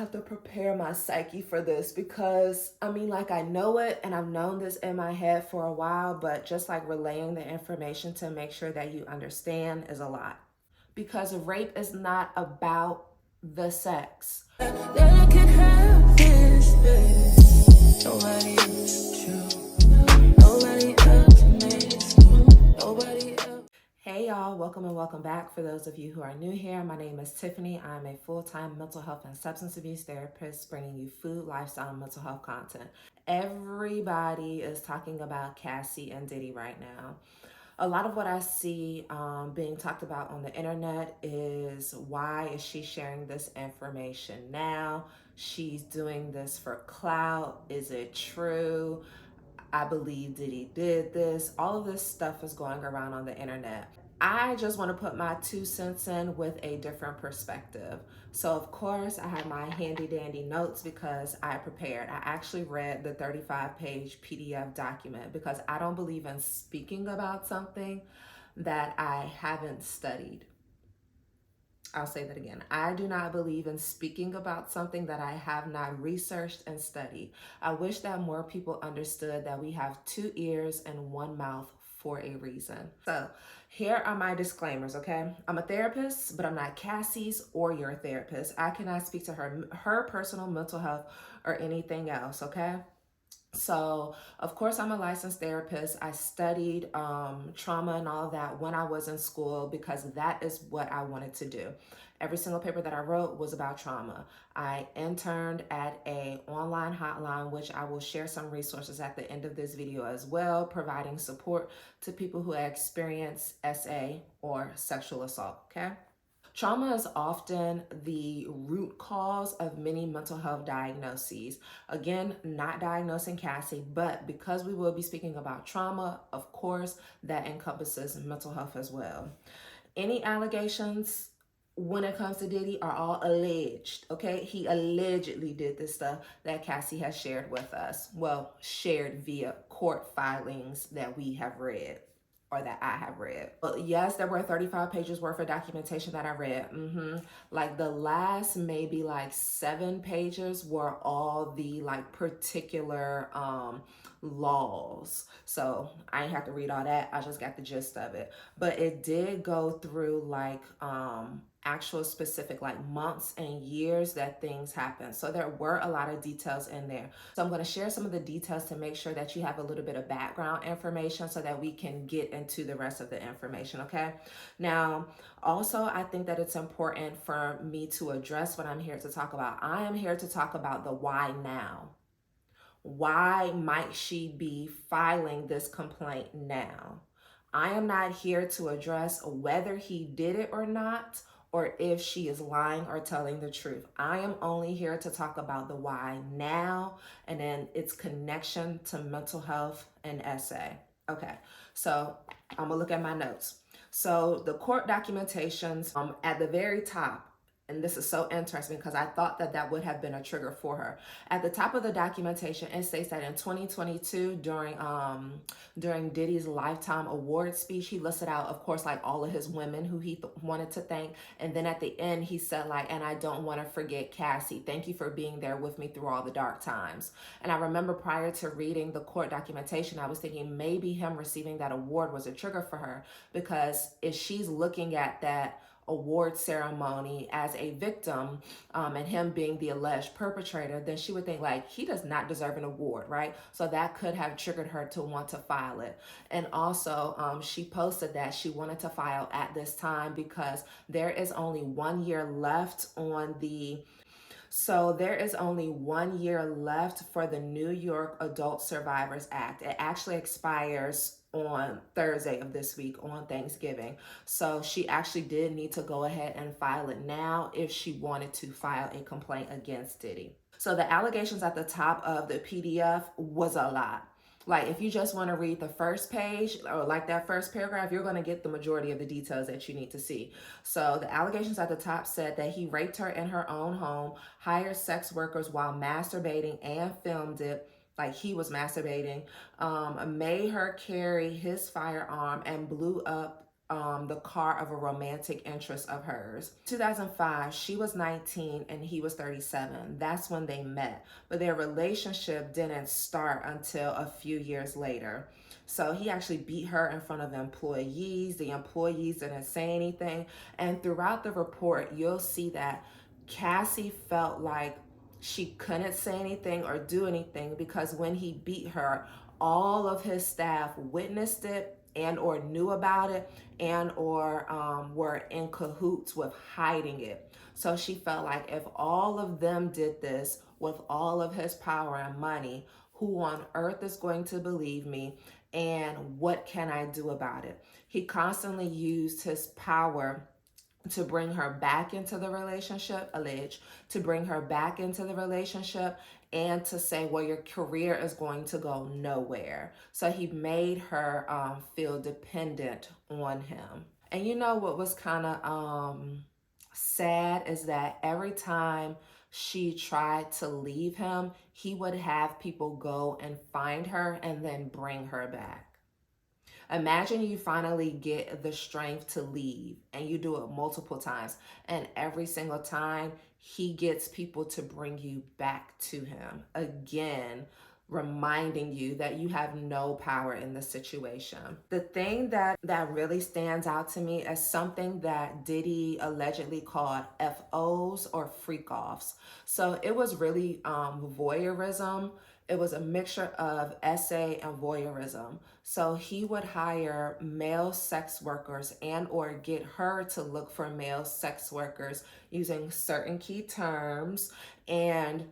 have to prepare my psyche for this because I mean, like, I know it and I've known this in my head for a while, but just like relaying the information to make sure that you understand is a lot. Because rape is not about the sex. Then I can have this, baby. Nobody else you. Nobody else makes you. Nobody else. Hey y'all, welcome and welcome back. For those of you who are new here, my name is Tiffany. I'm a full-time mental health and substance abuse therapist bringing you food, lifestyle, and mental health content. Everybody is talking about Cassie and Diddy right now. A lot of what I see being talked about on the internet is, why is she sharing this information now? She's doing this for clout. Is it true? I believe Diddy did this. All of this stuff is going around on the internet. I just want to put my 2 cents in with a different perspective. So of course I have my handy dandy notes because I prepared. I actually read the 35-page PDF document because I don't believe in speaking about something that I haven't studied. I'll say that again. I do not believe in speaking about something that I have not researched and studied. I wish that more people understood that we have 2 ears and 1 mouth for a reason. So here are my disclaimers, okay? I'm a therapist, but I'm not Cassie's or your therapist. I cannot speak to her personal mental health or anything else, okay? So, of course, I'm a licensed therapist. I studied trauma and all of that when I was in school because that is what I wanted to do. Every single paper that I wrote was about trauma. I interned at an online hotline, which I will share some resources at the end of this video as well, providing support to people who experience SA or sexual assault, okay? Trauma is often the root cause of many mental health diagnoses. Again, not diagnosing Cassie, but because we will be speaking about trauma, of course, that encompasses mental health as well. Any allegations when it comes to Diddy are all alleged, okay? He allegedly did this stuff that Cassie has shared with us. Well, shared via court filings that we have read, or that I have read. Well, yes, there were 35 pages worth of documentation that I read. Like the last maybe like 7 pages were all the like particular laws. So I ain't have to read all that. I just got the gist of it. But it did go through like actual specific like months and years that things happen. So there were a lot of details in there. So I'm going to share some of the details to make sure that you have a little bit of background information so that we can get into the rest of the information, okay? Now, also, I think that it's important for me to address what I'm here to talk about. I am here to talk about the why now. Why might she be filing this complaint now? I am not here to address whether he did it or not, or if she is lying or telling the truth. I am only here to talk about the why now and then its connection to mental health and SA. Okay, so I'm gonna look at my notes. So the court documentations at the very top, and this is so interesting because I thought that that would have been a trigger for her. At the top of the documentation, it states that in 2022, during Diddy's Lifetime Award speech, he listed out, of course, like all of his women who he wanted to thank. And then at the end, he said like, and I don't want to forget Cassie. Thank you for being there with me through all the dark times. And I remember prior to reading the court documentation, I was thinking maybe him receiving that award was a trigger for her, because if she's looking at that award ceremony as a victim and him being the alleged perpetrator, then she would think like he does not deserve an award, right? So that could have triggered her to want to file it. And also she posted that she wanted to file at this time because there is only 1 year left on the there is only 1 year left for the New York Adult Survivors Act. It actually expires on Thursday of this week, on Thanksgiving. So she actually did need to go ahead and file it now if she wanted to file a complaint against Diddy. So the allegations at the top of the PDF was a lot. Like if you just want to read the first page or like that first paragraph, you're going to get the majority of the details that you need to see. So the allegations at the top said that he raped her in her own home, hired sex workers while masturbating and filmed it, like he was masturbating, made her carry his firearm and blew up the car of a romantic interest of hers. 2005, she was 19 and he was 37. That's when they met, but their relationship didn't start until a few years later. So he actually beat her in front of employees. The employees didn't say anything. And throughout the report, you'll see that Cassie felt like she couldn't say anything or do anything because when he beat her, all of his staff witnessed it and or knew about it and or were in cahoots with hiding it. So she felt like if all of them did this with all of his power and money, who on earth is going to believe me, and what can I do about it? He constantly used his power to bring her back into the relationship, to bring her back into the relationship, and to say, well, your career is going to go nowhere. So he made her feel dependent on him. And you know what was kind of sad is that every time she tried to leave him, he would have people go and find her and then bring her back. Imagine you finally get the strength to leave and you do it multiple times, and every single time he gets people to bring you back to him again, reminding you that you have no power in the situation. The thing that really stands out to me is something that Diddy allegedly called FOs or freak offs. So it was really voyeurism. It was a mixture of SA and voyeurism. So he would hire male sex workers and or get her to look for male sex workers using certain key terms, and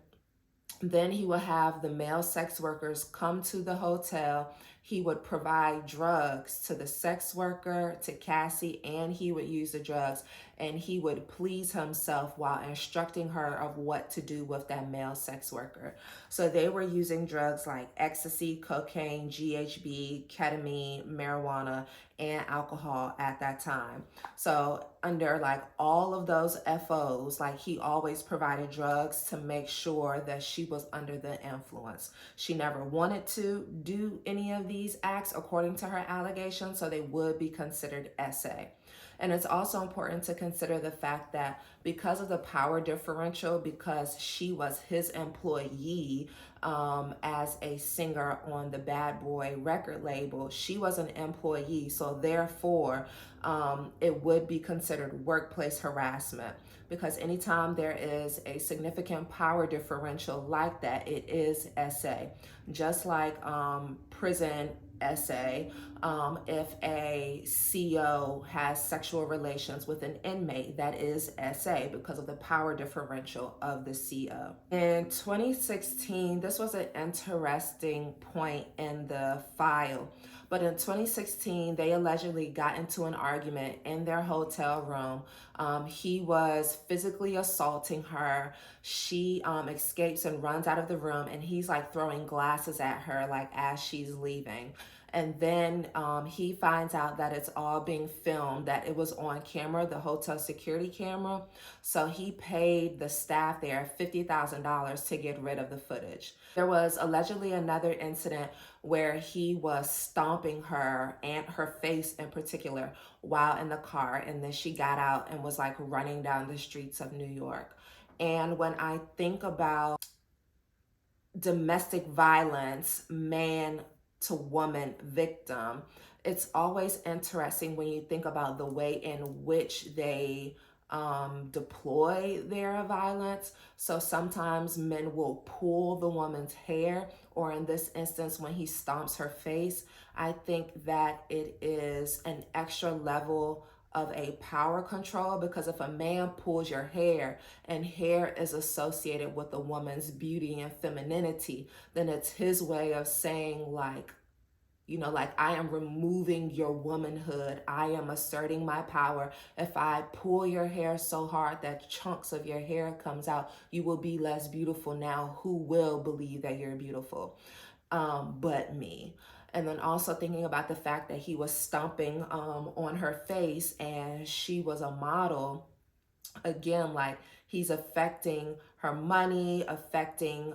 then he would have the male sex workers come to the hotel. He would provide drugs to the sex worker, to Cassie, and he would use the drugs, and he would please himself while instructing her of what to do with that male sex worker. So they were using drugs like ecstasy, cocaine, GHB, ketamine, marijuana, and alcohol at that time. So under like all of those FOs, like he always provided drugs to make sure that she was under the influence. She never wanted to do any of these acts according to her allegations, so they would be considered SA. And it's also important to consider the fact that because of the power differential, because she was his employee as a singer on the Bad Boy record label, she was an employee. So therefore, it would be considered workplace harassment, because anytime there is a significant power differential like that, it is SA. Just like prison SA, if a CO has sexual relations with an inmate, that is SA because of the power differential of the CO. In 2016, this was an interesting point in the file, but in 2016, they allegedly got into an argument in their hotel room. He was physically assaulting her. She escapes and runs out of the room, and he's like throwing glasses at her like as she's leaving. And then he finds out that it's all being filmed, that it was on camera, the hotel security camera. So he paid the staff there $50,000 to get rid of the footage. There was allegedly another incident where he was stomping her and her face in particular while in the car. And then she got out and was like running down the streets of New York. And when I think about domestic violence, man to woman victim, it's always interesting when you think about the way in which they deploy their violence. So sometimes men will pull the woman's hair, or in this instance, when he stomps her face, I think that it is an extra level of a power control, because if a man pulls your hair, and hair is associated with a woman's beauty and femininity, then it's his way of saying like, you know, like, I am removing your womanhood. I am asserting my power. If I pull your hair so hard that chunks of your hair comes out, you will be less beautiful. Now, who will believe that you're beautiful? But me. And then also thinking about the fact that he was stomping on her face and she was a model. Again, like, he's affecting her money, affecting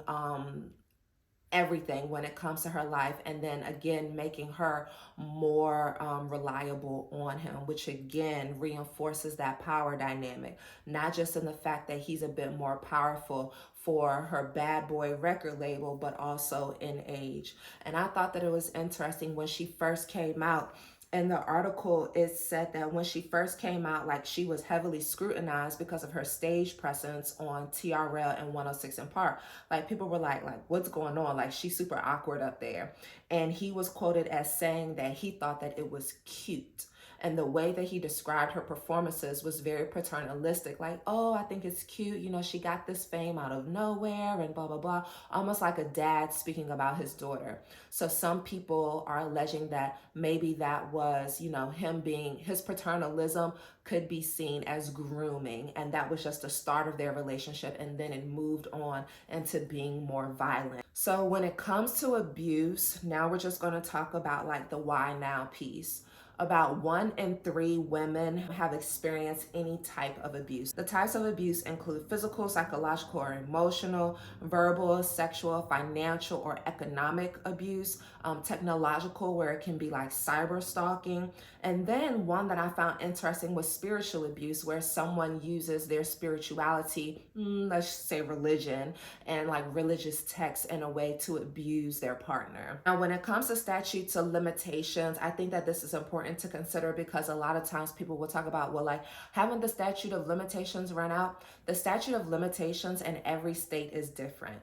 everything when it comes to her life, and then again making her more reliable on him, which again reinforces that power dynamic, not just in the fact that he's a bit more powerful for her bad boy record label, but also in age. And I thought that it was interesting when she first came out. In the article, it said that when she first came out, like, she was heavily scrutinized because of her stage presence on TRL and 106 in Park. Like, people were like, what's going on? Like, she's super awkward up there. And he was quoted as saying that he thought that it was cute. And the way that he described her performances was very paternalistic. Like, oh, I think it's cute. You know, she got this fame out of nowhere and blah, blah, blah. Almost like a dad speaking about his daughter. So some people are alleging that maybe that was, you know, him being, his paternalism could be seen as grooming. And that was just the start of their relationship. And then it moved on into being more violent. So when it comes to abuse, now we're just going to talk about like the why now piece. About 1 in 3 women have experienced any type of abuse. The types of abuse include physical, psychological, or emotional, verbal, sexual, financial, or economic abuse, technological, where it can be like cyber stalking. And then one that I found interesting was spiritual abuse, where someone uses their spirituality, let's say religion, and like religious texts in a way to abuse their partner. Now, when it comes to statutes of limitations, I think that this is important to consider, because a lot of times people will talk about, well, like, haven't the statute of limitations run out? The statute of limitations in every state is different.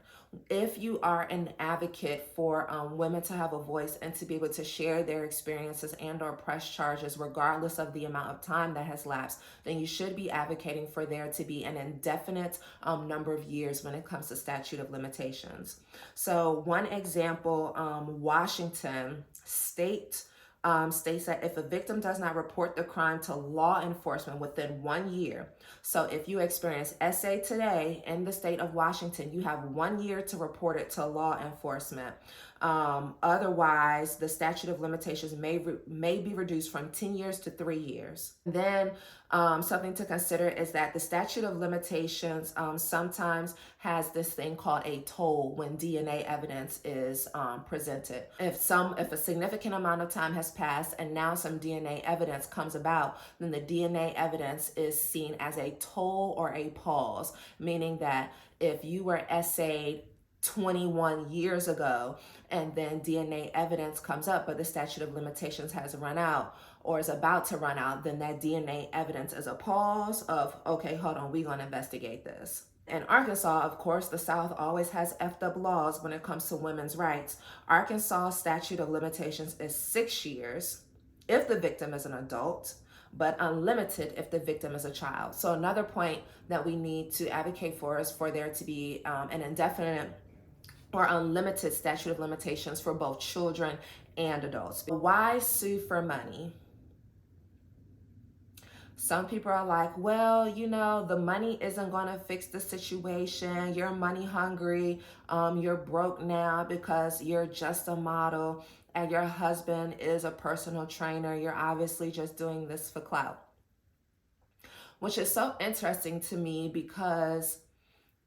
If you are an advocate for women to have a voice and to be able to share their experiences and or press charges regardless of the amount of time that has lapsed, then you should be advocating for there to be an indefinite number of years when it comes to statute of limitations. So one example, Washington state states that if a victim does not report the crime to law enforcement within 1 year, so if you experience SA today in the state of Washington, you have 1 year to report it to law enforcement. Otherwise, the statute of limitations may be reduced from 10 years to 3 years. Then something to consider is that the statute of limitations sometimes has this thing called a toll when DNA evidence is presented. If a significant amount of time has passed and now some DNA evidence comes about, then the DNA evidence is seen as a toll or a pause, meaning that if you were SA'd 21 years ago and then DNA evidence comes up, but the statute of limitations has run out or is about to run out, then that DNA evidence is a pause of, okay, hold on, we're going to investigate this. In Arkansas, of course, the South always has effed up laws when it comes to women's rights. Arkansas statute of limitations is 6 years if the victim is an adult, but unlimited if the victim is a child. So another point that we need to advocate for is for there to be an indefinite or unlimited statute of limitations for both children and adults. Why sue for money? Some people are like, well, you know, the money isn't going to fix the situation. You're money hungry. You're broke now because you're just a model and your husband is a personal trainer. You're obviously just doing this for clout. Which is so interesting to me, because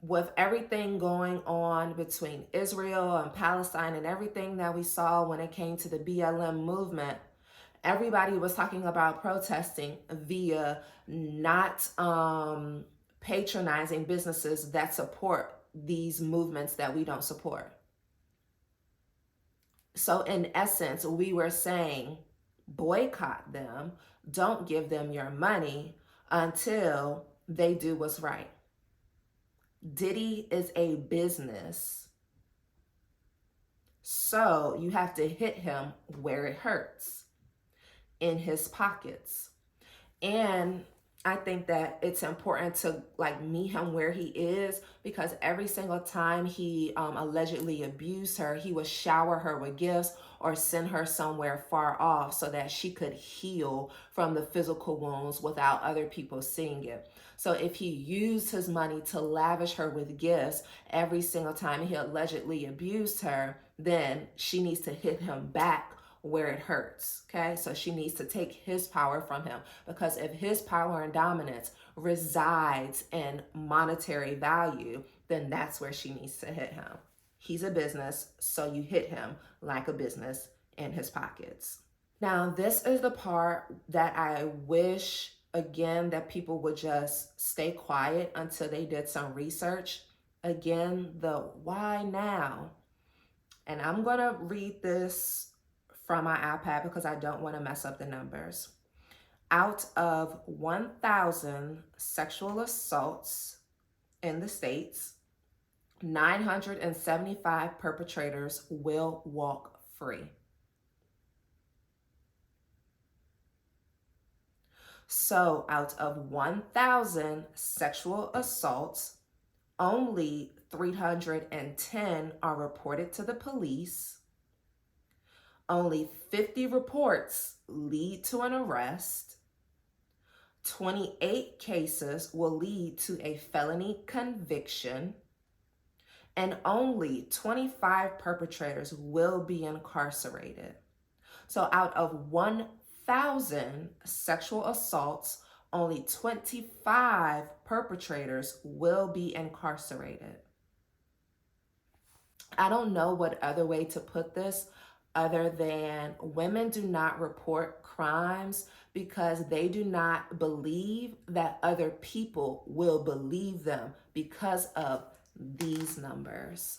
with everything going on between Israel and Palestine and everything that we saw when it came to the BLM movement, everybody was talking about protesting via not patronizing businesses that support these movements that we don't support. So in essence, we were saying, boycott them, don't give them your money until they do what's right. Diddy is a business, so you have to hit him where it hurts, in his pockets. And I think that it's important to like meet him where he is, because every single time he allegedly abused her, he would shower her with gifts or send her somewhere far off so that she could heal from the physical wounds without other people seeing it. So if he used his money to lavish her with gifts every single time he allegedly abused her, then she needs to hit him back where it hurts, okay? So she needs to take his power from him, because if his power and dominance resides in monetary value, then that's where she needs to hit him. He's a business, so you hit him like a business in his pockets. Now, this is the part that I wish, again, that people would just stay quiet until they did some research. Again, the why now? And I'm going to read this from my iPad because I don't want to mess up the numbers. Out of 1,000 sexual assaults in the States, 975 perpetrators will walk free. So out of 1,000 sexual assaults, only 310 are reported to the police. Only 50 reports lead to an arrest. 28 cases will lead to a felony conviction. And only 25 perpetrators will be incarcerated. So out of 1,000 sexual assaults, only 25 perpetrators will be incarcerated. I don't know what other way to put this other than women do not report crimes because they do not believe that other people will believe them because of these numbers.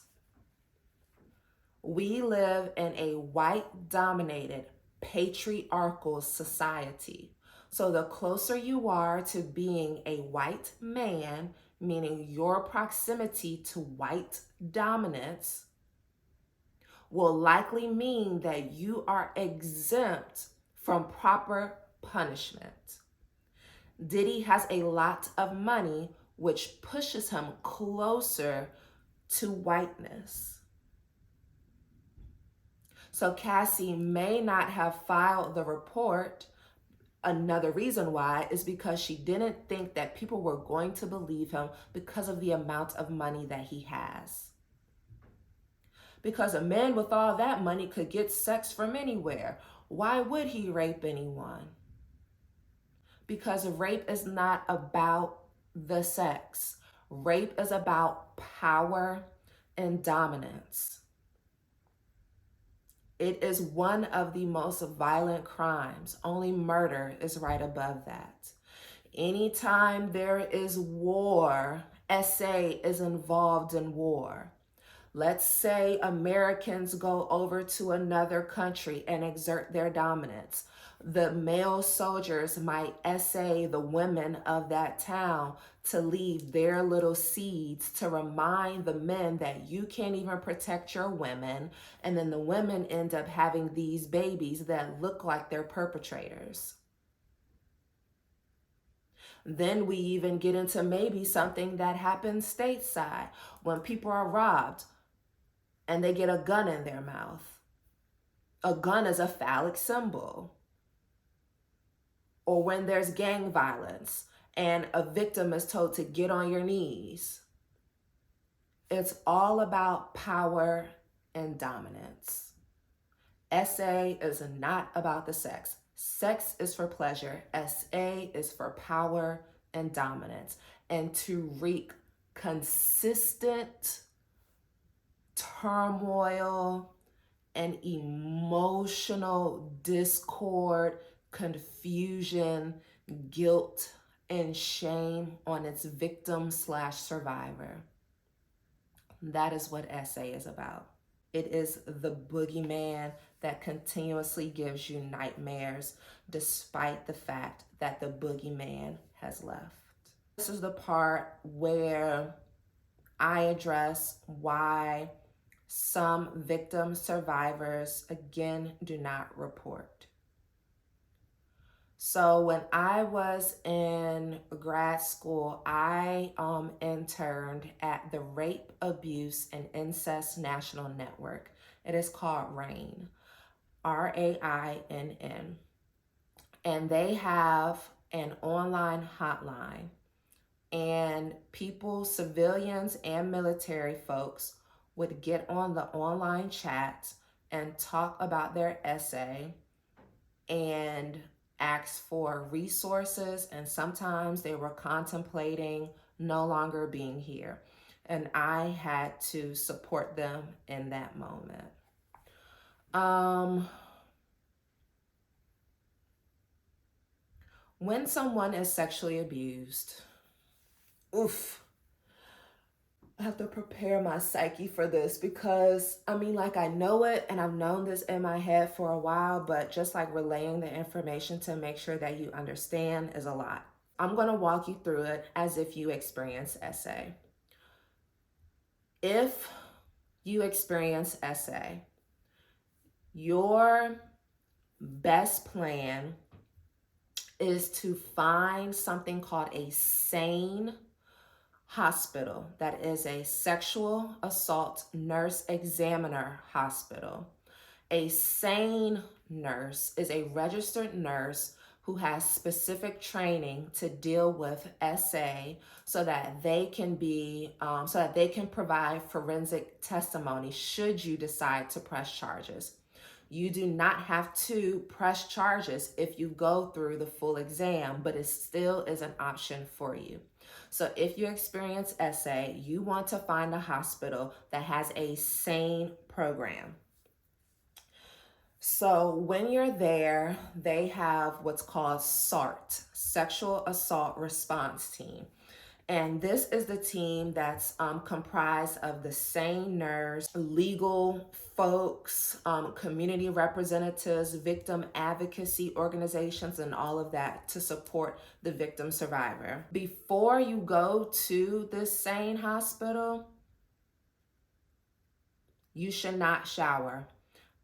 We live in a white-dominated, patriarchal society. So the closer you are to being a white man, meaning your proximity to white dominance, will likely mean that you are exempt from proper punishment. Diddy has a lot of money, which pushes him closer to whiteness. So Cassie may not have filed the report. Another reason why is because she didn't think that people were going to believe him because of the amount of money that he has. Because a man with all that money could get sex from anywhere. Why would he rape anyone? Because rape is not about the sex. Rape is about power and dominance. It is one of the most violent crimes. Only murder is right above that. Anytime there is war, SA is involved in war. Let's say Americans go over to another country and exert their dominance. The male soldiers might essay the women of that town to leave their little seeds to remind the men that you can't even protect your women. And then the women end up having these babies that look like they're perpetrators. Then we even get into maybe something that happens stateside when people are robbed and they get a gun in their mouth. A gun is a phallic symbol. Or when there's gang violence and a victim is told to get on your knees. It's all about power and dominance. SA is not about the sex. Sex is for pleasure. SA is for power and dominance. And to wreak consistent turmoil and emotional discord, confusion, guilt, and shame on its victim/survivor. That is what SA is about. It is the boogeyman that continuously gives you nightmares despite the fact that the boogeyman has left. This is the part where I address why some victim survivors, again, do not report. So when I was in grad school, I interned at the Rape, Abuse, and Incest National Network. It is called RAINN, RAINN. And they have an online hotline. And people, civilians and military folks, would get on the online chat and talk about their essay and ask for resources, and sometimes they were contemplating no longer being here. and I had to support them in that moment. Um, when someone is sexually abused, oof, I have to prepare my psyche for this because like I know it and I've known this in my head for a while, but just like relaying the information to make sure that you understand is a lot. I'm going to walk you through it as if you experience SA. If you experience SA, your best plan is to find something called a SANE hospital. That is a sexual assault nurse examiner hospital. A SANE nurse is a registered nurse who has specific training to deal with SA so that they can provide forensic testimony should you decide to press charges. You do not have to press charges if you go through the full exam, but it still is an option for you. So if you experience SA, you want to find a hospital that has a SANE program. So when you're there, they have what's called SART, Sexual Assault Response Team. And this is the team that's comprised of the SANE nurse, legal folks, community representatives, victim advocacy organizations, and all of that to support the victim survivor. Before you go to this SANE hospital, you should not shower.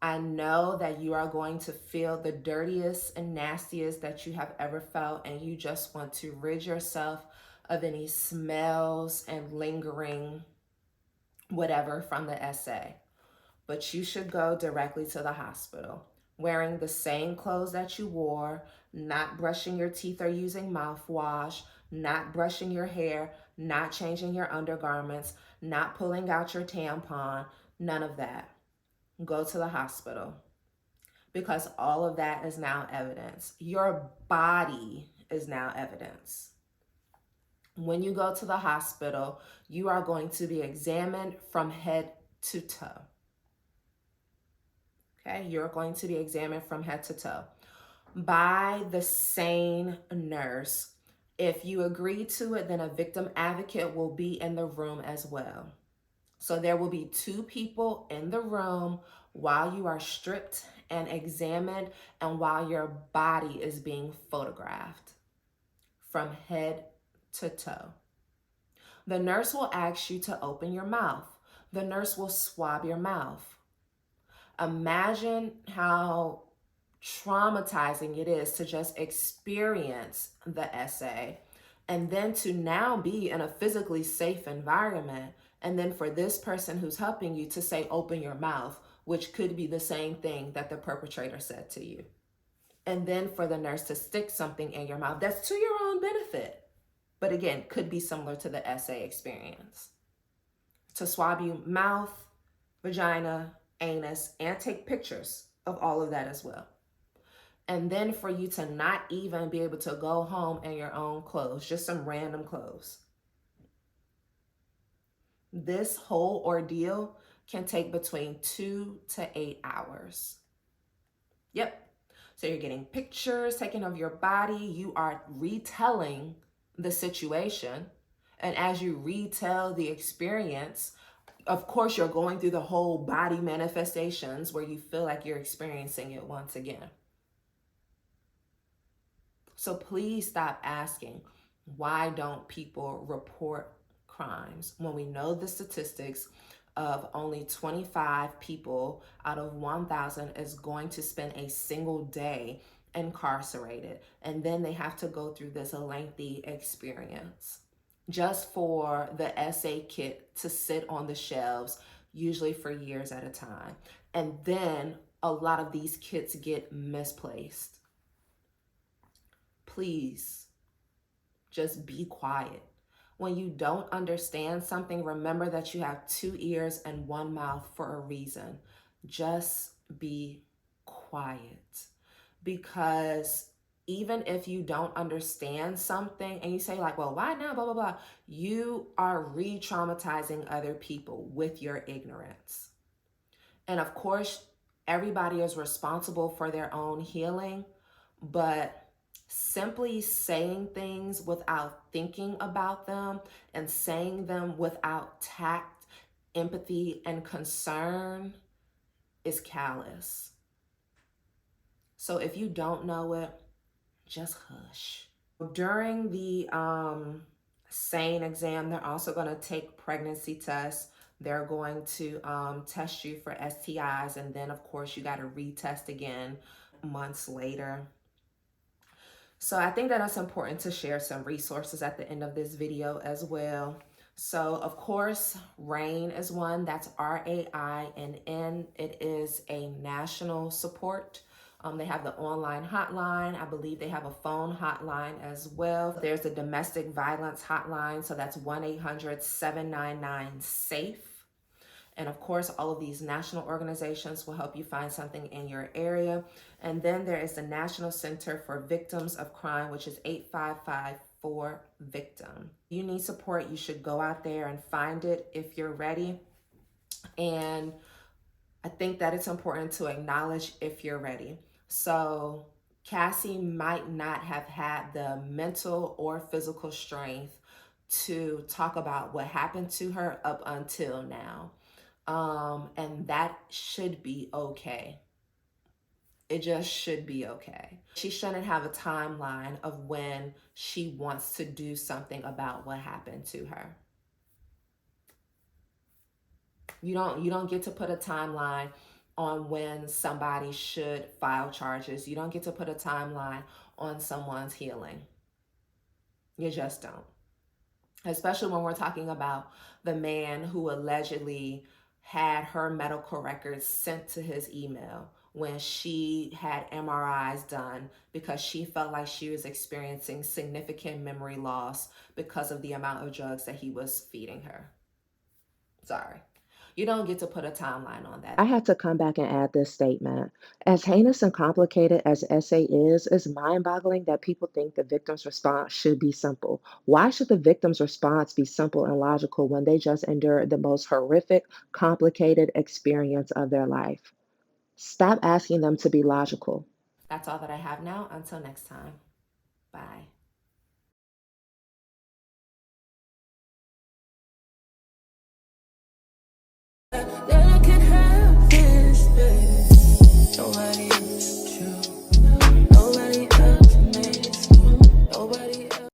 I know that you are going to feel the dirtiest and nastiest that you have ever felt, and you just want to rid yourself of any smells and lingering whatever from the SA. But you should go directly to the hospital, wearing the same clothes that you wore, not brushing your teeth or using mouthwash, not brushing your hair, not changing your undergarments, not pulling out your tampon, none of that. Go to the hospital because all of that is now evidence. Your body is now evidence. When you go to the hospital, you are going to be examined from head to toe. Okay, you're going to be examined from head to toe by the SANE nurse. If you agree to it, then a victim advocate will be in the room as well. So there will be two people in the room while you are stripped and examined and while your body is being photographed from head to toe. The nurse will ask you to open your mouth. The nurse will swab your mouth. Imagine how traumatizing it is to just experience the SA and then to now be in a physically safe environment. And then for this person who's helping you to say, open your mouth, which could be the same thing that the perpetrator said to you. And then for the nurse to stick something in your mouth that's to your own benefit. But again, could be similar to the SA experience. To swab you mouth, vagina, anus, and take pictures of all of that as well. And then for you to not even be able to go home in your own clothes, just some random clothes. This whole ordeal can take between 2 to 8 hours. Yep. So you're getting pictures taken of your body. You are retelling the situation. And as you retell the experience, of course, you're going through the whole body manifestations where you feel like you're experiencing it once again. So please stop asking, why don't people report crimes when we know the statistics of only 25 people out of 1,000 is going to spend a single day incarcerated, and then they have to go through this lengthy experience just for the SA kit to sit on the shelves, usually for years at a time. And then a lot of these kits get misplaced. Please, just be quiet. When you don't understand something, remember that you have 2 ears and 1 mouth for a reason. Just be quiet. Because Even if you don't understand something and you say like, well, why now, blah, blah, blah, you are re-traumatizing other people with your ignorance. And of course, everybody is responsible for their own healing, but simply saying things without thinking about them and saying them without tact, empathy, and concern is callous. So if you don't know it, just hush. During the SANE exam, they're also going to take pregnancy tests. They're going to test you for STIs, and then of course you got to retest again months later. So I think that it's important to share some resources at the end of this video as well. So of course, RAIN is one. That's RAINN. It is a national support. They have the online hotline. I believe they have a phone hotline as well. There's a domestic violence hotline. So that's 1-800-799-SAFE. And of course, all of these national organizations will help you find something in your area. And then there is the National Center for Victims of Crime, which is 855-4-VICTIM. You need support, you should go out there and find it if you're ready. And I think that it's important to acknowledge if you're ready. So Cassie might not have had the mental or physical strength to talk about what happened to her up until now. And that should be okay. It just should be okay. She shouldn't have a timeline of when she wants to do something about what happened to her. You don't get to put a timeline on when somebody should file charges. You don't get to put a timeline on someone's healing. You just don't. Especially when we're talking about the man who allegedly had her medical records sent to his email when she had MRIs done because she felt like she was experiencing significant memory loss because of the amount of drugs that he was feeding her. Sorry. You don't get to put a timeline on that. I had to come back and add this statement. As heinous and complicated as SA is, it's mind-boggling that people think the victim's response should be simple. Why should the victim's response be simple and logical when they just endured the most horrific, complicated experience of their life? Stop asking them to be logical. That's all that I have now. Until next time. Bye. Yeah.